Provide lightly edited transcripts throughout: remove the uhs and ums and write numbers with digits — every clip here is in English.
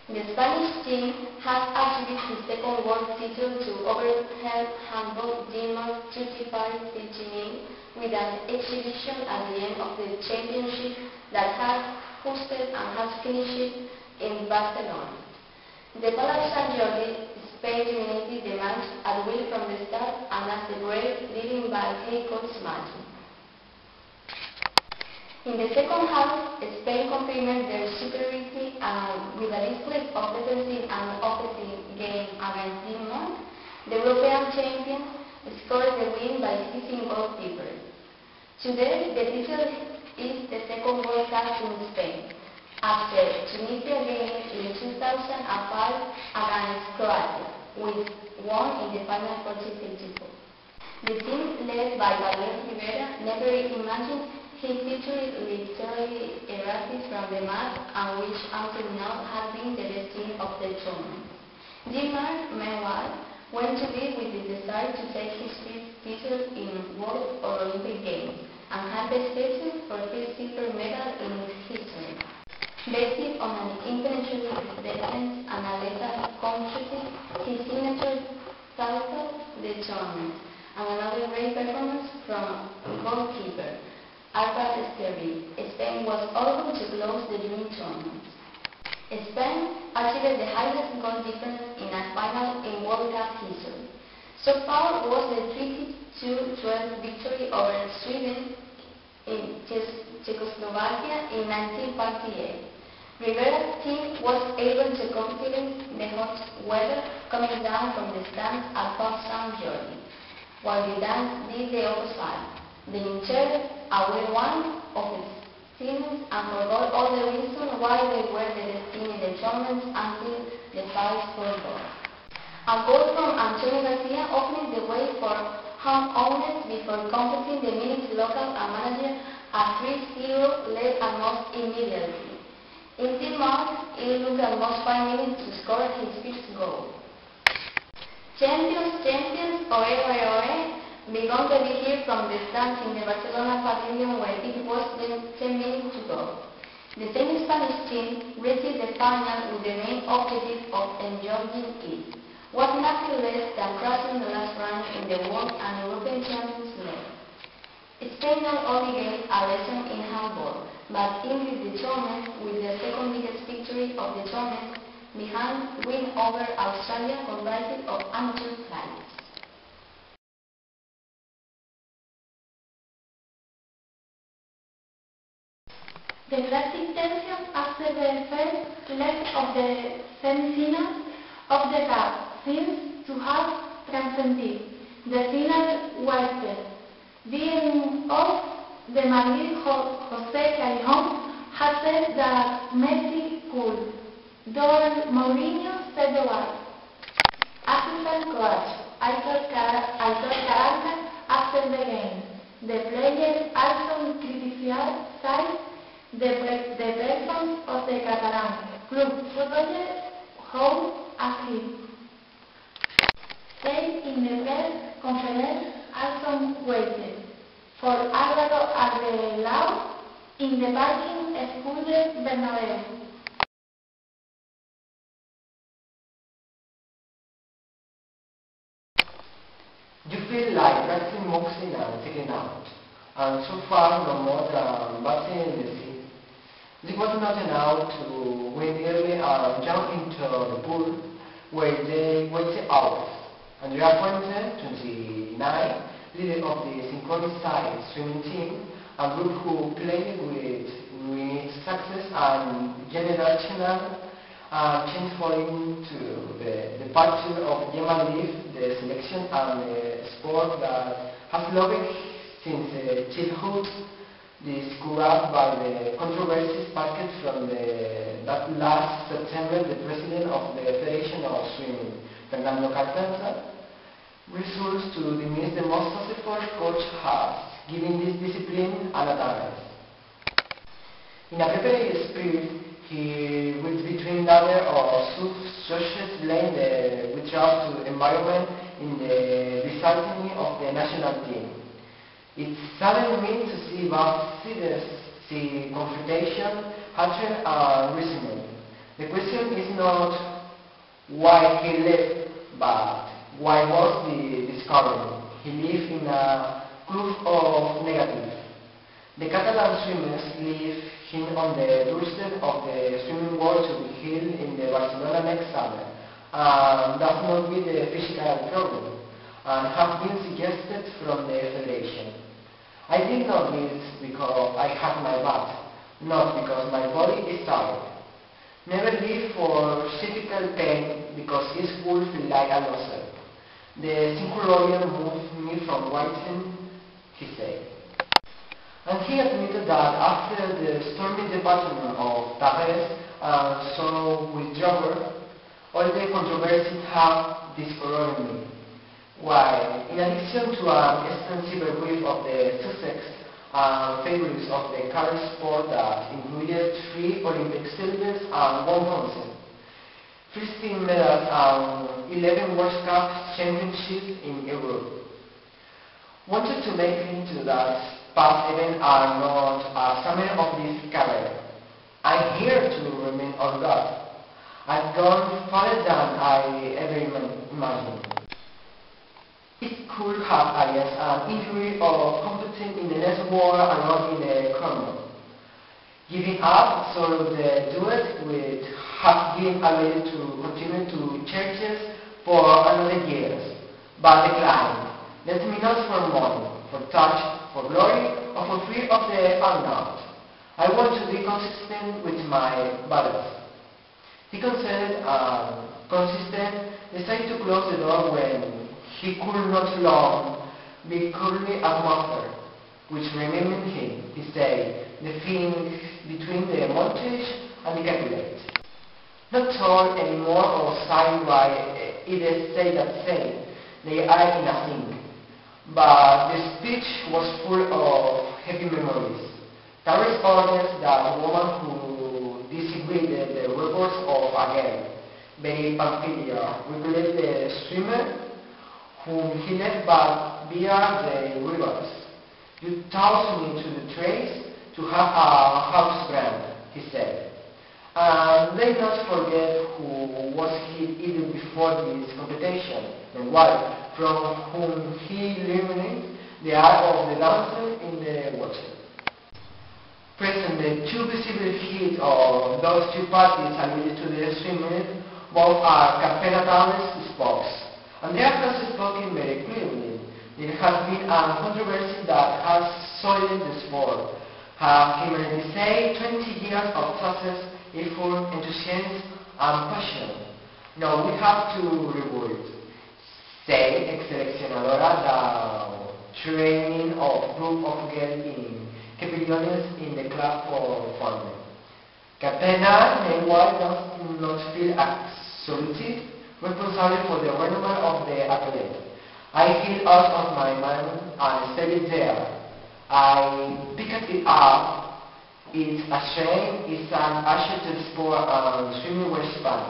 The Spanish team has achieved his second world title to overhead handball Denmark 35 Sydney with an exhibition at the end of the championship that has hosted and has finished in Barcelona. The Palau San Jordi Spain dominated the match at will from the start and at the break, leading by Heiko's margin. In the second half, Spain confirmed their superiority and with a display of defensive and offensive game against Denmark, the European champions scored the win by 16 goalkeepers. Today, the title is the second World Cup in Spain, after Tunisia gained in 2005 against Croatia, which won in the final 40-54. The team led by Valère Rivera never imagined his future literally erased from the map and which until now has been the best team of the tournament. Denmark, meanwhile, went to lead with the desire to take his fifth title in World or Olympic Games and had the status for his silver medal in its history. Based on an impenetrable defense and a lethal counter, his signature titled the tournament, and another great performance from goalkeeper Albert Sterling. Spain was able to close the dream tournament. Spain achieved the highest goal difference in a final in World Cup history. So far was the 32-12 victory over Sweden in Czechoslovakia in 1948. Rivera's team was able to complement the hot weather coming down from the stands at Palau San Jordi, while the dance did the opposite. The Inter away one of its teams and forgot all the reason why they were the best team in the tournament until the fight for goal. A goal from Antonio Garcia opened the way for home owners before completing the minutes. Local and manager a 3-0 led almost immediately. In Denmark, it took almost 5 minutes to score his first goal. Champions, champions, oe oe oe, began to be heard from the stands in the Barcelona pavilion where it was 10 minutes to go. The same Spanish team reached the final with the main objective of enjoying it. What nothing less than crossing the last round in the World and European Champions League. Spain not only gained a lesson in handball, but ended the tournament with the second biggest victory of the tournament, behind win over Australia comprised of amateur flights. The classic tension after the first leg of the semi-final of the Cup seems to have transcended the final white. Being off, the Madrid José Callejón has said that Messi could, though Mourinho said the word. Assistant coach Aitor Carranza after the game. The players also criticized the performance of the Catalan club footballers, how as he said in the press conference, also waited for Álvaro Arbeloa in the parking Escudo Bernabéu. You feel like practicing boxing and taking out, and so far no more than boxing in the sea. It was not enough to win early and jump into the pool where they waited out. Andrea Puente, 29, leader of the synchronized swimming team, a group who played with success and generational change following to the departure of Gemma Leaf, the selection and the sport that has loved since childhood. Discouraged by the controversy sparked from that last September, the president of the Federation of Swimming, Fernando Carpenza, resolves to dismiss the most successful coach has, giving this discipline an advantage. In a prepared spirit, he will between other or such blame the withdrawal to environment in the disheartening of the national team. It saddened me to see both sides see confrontation, hatred and resentment. The question is not why he left, but why was the discovery. He lived in a club of negatives. The Catalan swimmers leave him on the doorstep of the swimming world to be healed in the Barcelona next summer. That not be the physical problem, and have been suggested from the federation. I did not this because I had my back, not because my body is tired. Never live for physical pain because it would feel like a loser. The single lawyer moved me from writing, he said. And he admitted that after the stormy departure of Tavares and so withdrawal, all the controversies have discolored me. While, in addition to an extensive brief of the Sussex favorites of the car sport that included 3 Olympic silvers and 1 bronze, 15 medals and 11 World Cup championships in Europe. Wanted to make it to that past events are not a summary of this career. I'm here to remain on God. I've gone farther than I ever imagined. It could have against an injury or competing in the next war and not in the chrono. Giving up so the duet would have been able to continue to churches for another years, but declined. Let me not for money, for touch, for glory, or for fear of the unknown. I want to be consistent with my values. He considered consistent, decided to close the door when he could not long be currently a master, which remembered him, he said, the thing between the montage and the Capulet. Not told anymore or signed by either say that say, they are in a thing. But the speech was full of heavy memories. Tavares orders that woman who disagreed the reports of a girl, very Pamphylia, revealed the swimmer whom he left back via the rivers. You tossed me to the trace to have a house grant, he said. And they not forget who was he even before this competition, the wife from whom he eliminated the art of the dancer in the water. Present the 2 visible hits of those 2 parties alluded to the swimmers, both are Carpena spokes. And they have spoken very clearly. There has been a controversy that has soiled the sport. Have he say 20 years of success, effort, enthusiasm, and passion. Now we have to reward. Say, ex-seleccionadora da training of group of girls in Capillones in the club for fun. Capena, meanwhile, does not feel absolutely responsible for the renewal of the athlete. I feel out of my mind and stayed it there. I picked it up. It's a shame. It's an asset to the sport and swimming were Spain.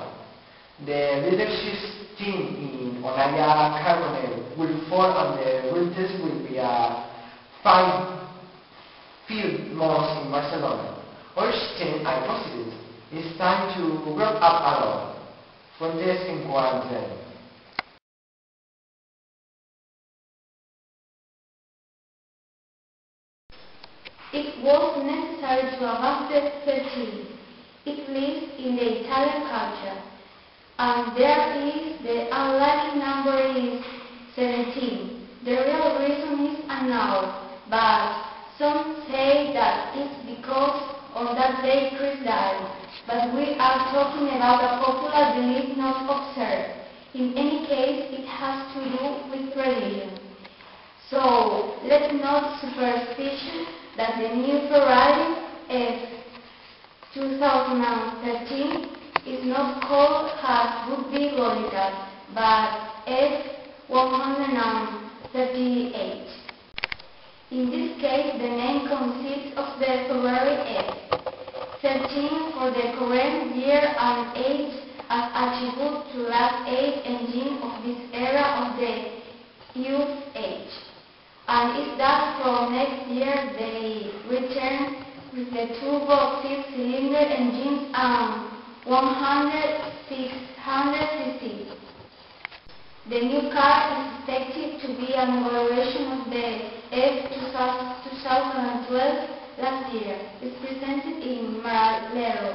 The leadership team in Onaya Carbonell will form and the winters will be a 5 field months in Barcelona. Orstein, I positive. It's time to grow up alone. Fuentes en cuarentena. It was necessary to abandon 13. It lives in the Italian culture, and there is the unlucky number is 17. The real reason is unknown, but some say that it's because on that day Christ died. But we are talking about a popular belief not observed. In any case, it has to do with religion. So, let's not superstition that the new Ferrari F 2013 is not called as would be logical, but F 138. In this case, the name consists of the Ferrari F 13 for the current year and age as attribute to last age engine of this era of the youth age. And is that from next year they return with the turbo 6-cylinder engines and 100-600 cc. The new car is expected to be a moderation of the F2012 last year. It's presented in Marlero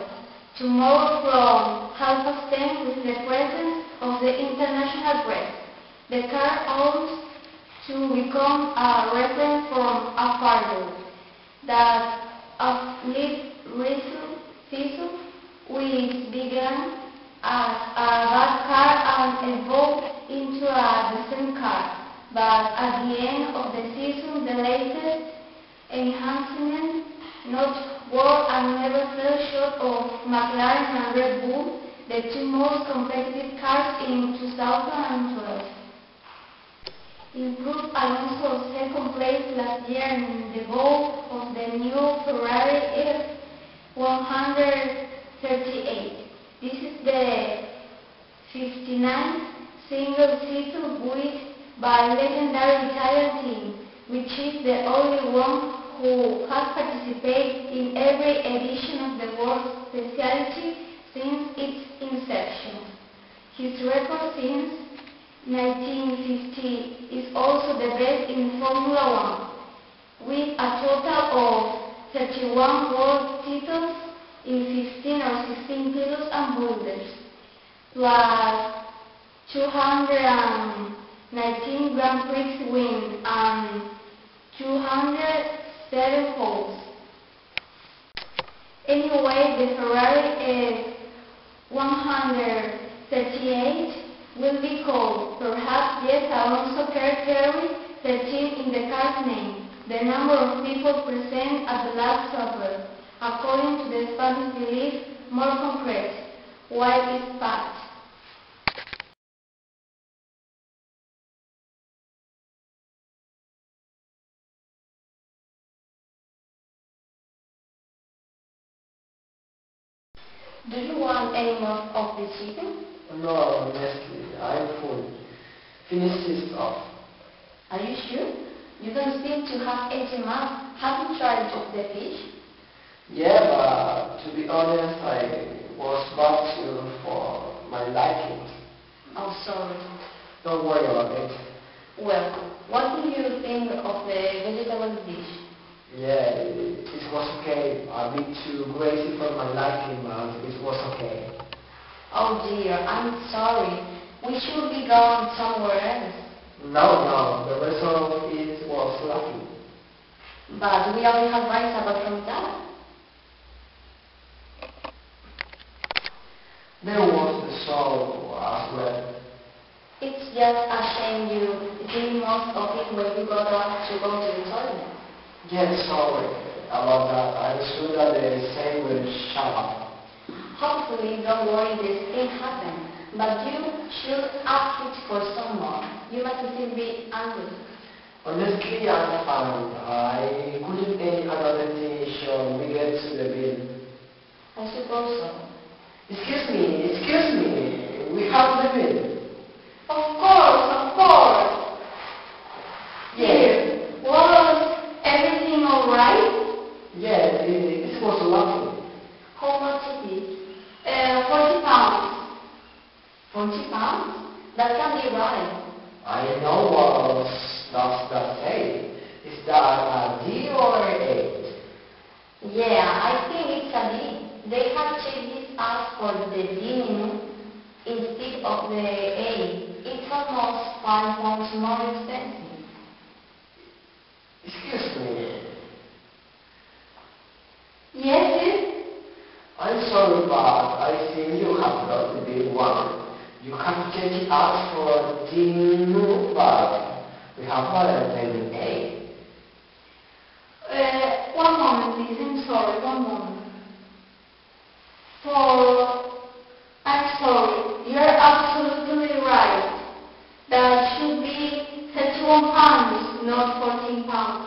tomorrow from 10:30 with the presence of the international press. The car aims to become a reference from a farther that uplift season which began as a bad car and evolved into a decent car, but at the end of the season the latest enhancements not work and never fell short of McLaren and Red Bull, the two most competitive cars in 2012. Improved Alonso's second place last year in the goal of the new Ferrari F138. This is the 59th single season built by legendary Italian team, which is the only one who has participated in every edition of the World Specialty since its inception. His record since 1950 is also the best in Formula 1, with a total of 31 world titles in 15 or 16 titles and boulders, plus 219 Grand Prix wins and 207 poles. Anyway, the Ferrari F138 will be called, perhaps yes, Alonso carried 13 in the car's name, the number of people present at the Last Supper. According to the Spanish belief, more concrete, while it's fact. Do you want any more of the chicken? No, honestly, I'm full. Finish this off. Are you sure? You don't seem to have eaten much. Have you tried of the fish? Yeah, but to be honest, I was barbecue for my liking. Oh, sorry. Don't worry about it. Well, what do you think of the vegetable dish? Yeah, it was okay. A bit too crazy for my liking, but it was okay. Oh dear, I'm sorry. We should be going somewhere else. No, the rest of it was lucky. But we only have rice apart from that. There was the soul as well. It's just a shame you drink most of it when you got up to go to the toilet. Yes, sorry about that. I'm sure that the same will shut up. Hopefully, don't worry, this ain't happened. But you should ask it for someone. You must still be angry. Honestly, I'm fine. I couldn't eat another dish when we get to the bill. I suppose so. Excuse me. We have the bill. Of course. Yes. Was everything alright? Yes, it was lovely. How much it is? 40 pounds. 40 pounds? That can be right. I know what does that say. Is that a D or a 8? Yeah, I think it's a D. They have checked this out for the D menu instead of the A. It's almost 5 pounds more expensive. Excuse me. Yes. I'm sorry, but I think you have got the big one. You can change it out for D new, but we have rather than an A. One moment, please. I'm sorry. One moment. I'm sorry. You're absolutely right. That should be 31 pounds, not 14 pounds.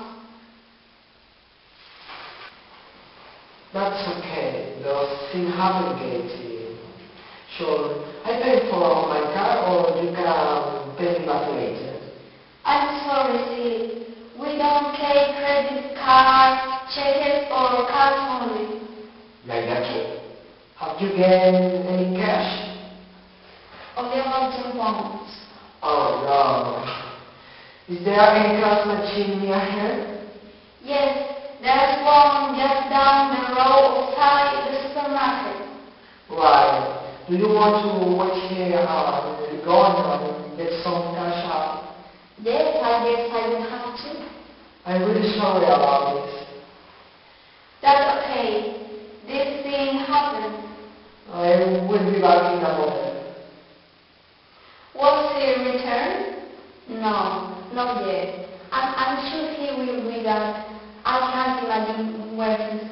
That's okay. Those things happen, Katie. Sure. I pay for my car, or you can pay me back later. I'm sorry, Sid. We don't take credit cards, cheques, or cards only. Like that, kid? How Did you gain any cash? Only about 10 pounds. Oh no. Is there any cash machine near here? Yes, there's one just down the road outside the supermarket. Right. Do you want to wait here and go and get some cash out? Yes, I guess I will have to. I'm really sorry about this. That's okay. This thing happened. I will be back in a moment. Will he return? No, not yet. I'm sure he will be back. I can't imagine where he's